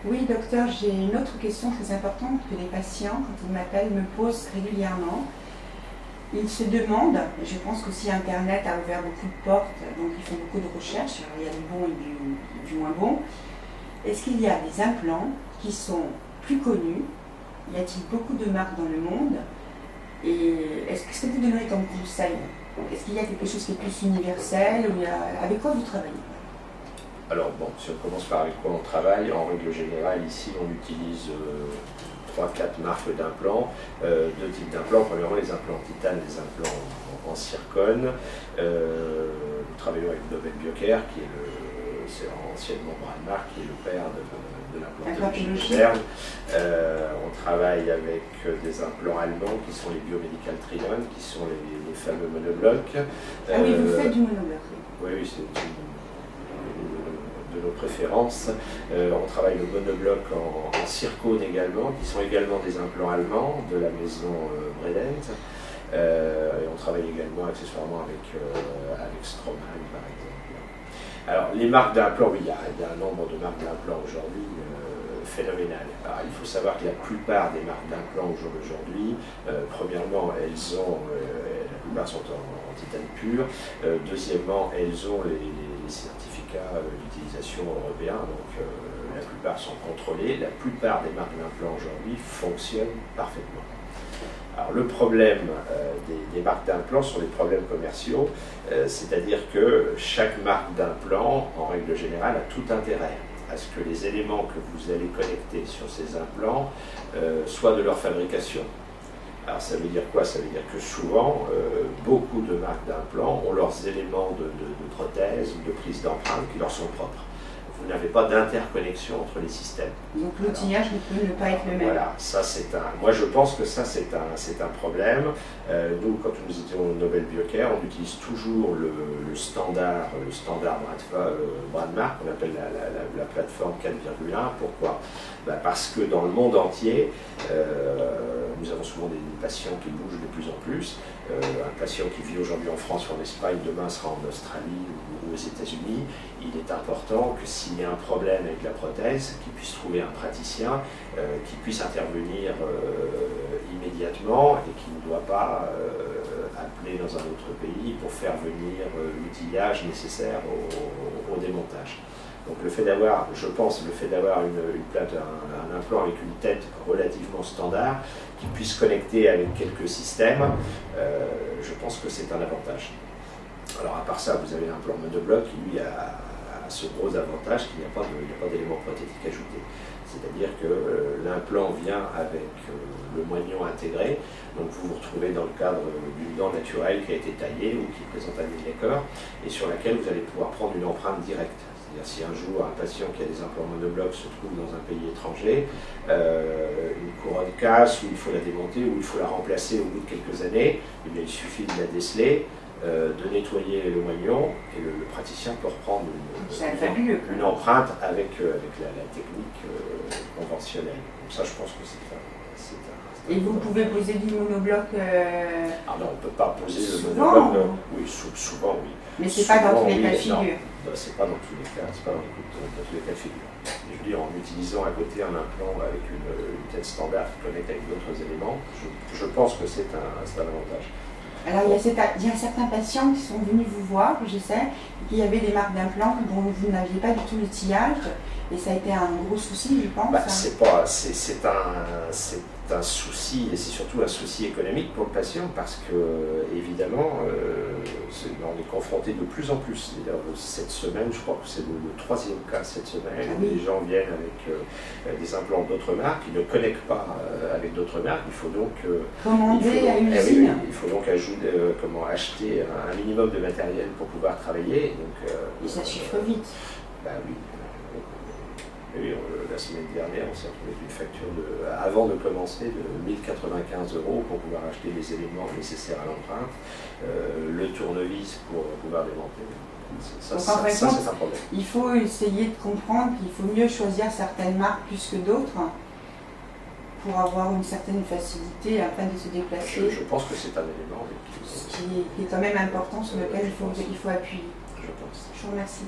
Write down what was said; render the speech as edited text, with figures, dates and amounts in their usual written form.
Oui, docteur, j'ai une autre question très importante que les patients, quand ils m'appellent, me posent régulièrement. Ils se demandent, et je pense qu'aussi Internet a ouvert beaucoup de portes, donc ils font beaucoup de recherches, alors il y a du bon et du moins bon. Est-ce qu'il y a des implants qui sont plus connus? Y a-t-il beaucoup de marques dans le monde? Et qu'est-ce que vous donneriez comme conseil? Est-ce qu'il y a quelque chose qui est plus universel ou avec quoi vous travaillez? Alors bon, si on commence par avec quoi on travaille, en règle générale, ici on utilise 3-4 marques d'implants, deux types d'implants. Premièrement, les implants en titane, les implants en zircone. Nous travaillons avec Nobel Biocare, qui est c'est anciennement Bradmark, qui est le père de l'implantologie moderne. On travaille avec des implants allemands qui sont les Biomedical Trion, qui sont les fameux monoblocs. Ah oui, vous faites du monobloc. Oui, c'est de nos préférences. On travaille le monobloc en zircone également, qui sont également des implants allemands de la maison Bredent. Et on travaille également accessoirement avec Straumann, par exemple. Alors, les marques d'implants, oui, il y a un nombre de marques d'implants aujourd'hui phénoménal. Alors, il faut savoir que la plupart des marques d'implants aujourd'hui, premièrement, la plupart sont en titane pur. Deuxièmement, elles ont les certificats d'utilisation européens, donc la plupart sont contrôlées. La plupart des marques d'implants aujourd'hui fonctionnent parfaitement. Alors le problème des marques d'implants sont les problèmes commerciaux, c'est-à-dire que chaque marque d'implant, en règle générale, a tout intérêt à ce que les éléments que vous allez connecter sur ces implants soient de leur fabrication. Alors ça veut dire quoi? Ça veut dire que souvent, beaucoup de marques d'implants ont leurs éléments de prothèse ou de prise d'empreinte qui leur sont propres. Vous n'avez pas d'interconnexion entre les systèmes. Donc l'outillage ne peut ne pas être le même. Voilà, ça c'est moi je pense que ça c'est un problème. Nous, quand nous étions au Nobel Biocare, on utilise toujours le standard Bradmark, qu'on appelle la plateforme 4,1. Pourquoi? Parce que dans le monde entier, nous avons souvent des patients qui bougent de plus en plus. Un patient qui vit aujourd'hui en France ou en Espagne, demain sera en Australie ou aux États-Unis. Il est important que s'il y a un problème avec la prothèse, qu'il puisse trouver un praticien qui puisse intervenir immédiatement et qui ne doit pas appeler dans un autre pays pour faire venir l'outillage nécessaire au démontage. Donc le fait d'avoir, je pense, un implant avec une tête relativement standard, qui puisse connecter avec quelques systèmes, je pense que c'est un avantage. Alors à part ça, vous avez l'implant monobloc qui lui a ce gros avantage qu'il n'y a pas d'éléments prothétiques ajoutés. C'est-à-dire que l'implant vient avec le moignon intégré, donc vous vous retrouvez dans le cadre d'une dent naturelle qui a été taillée ou qui présente un décor et sur laquelle vous allez pouvoir prendre une empreinte directe. C'est-à-dire si un jour un patient qui a des implants monoblocs se trouve dans un pays étranger, une couronne casse ou il faut la démonter ou il faut la remplacer au bout de quelques années, eh bien, il suffit de la déceler, de nettoyer le moignon et le praticien peut reprendre une empreinte avec la technique conventionnelle. Donc ça, je pense que c'est un Et vous pouvez poser du monobloc Ah non, on ne peut pas poser souvent, le monobloc. Oui, souvent, oui. Mais c'est pas dans tous les cas de figure. C'est pas dans tous les cas, c'est pas dans tous les cas de figure. Je veux dire, en utilisant à côté un implant avec une tête standard qui connecte avec d'autres éléments, je pense que c'est un avantage. Alors il y a certains patients qui sont venus vous voir, je sais, qui avaient des marques d'implants dont vous n'aviez pas du tout l'outillage, et ça a été un gros souci, je pense. C'est un souci, et c'est surtout un souci économique pour le patient, parce que, évidemment, on est confronté de plus en plus. Cette semaine, je crois que c'est le troisième cas cette semaine, où les gens viennent avec des implants d'autres marques, ils ne connectent pas avec d'autres marques, il faut donc commander à l'usine. Il faut donc acheter un minimum de matériel pour pouvoir travailler. Donc, et ça chiffre vite. Oui. Oui, la semaine dernière, on s'est retrouvé avec une facture avant de commencer de 1095 € pour pouvoir acheter les éléments nécessaires à l'empreinte, le tournevis pour pouvoir démonter. Ça, c'est un problème. Il faut essayer de comprendre qu'il faut mieux choisir certaines marques plus que d'autres pour avoir une certaine facilité afin de se déplacer. Je pense que c'est un élément qui est quand même important sur lequel il faut appuyer. Je pense. Je vous remercie.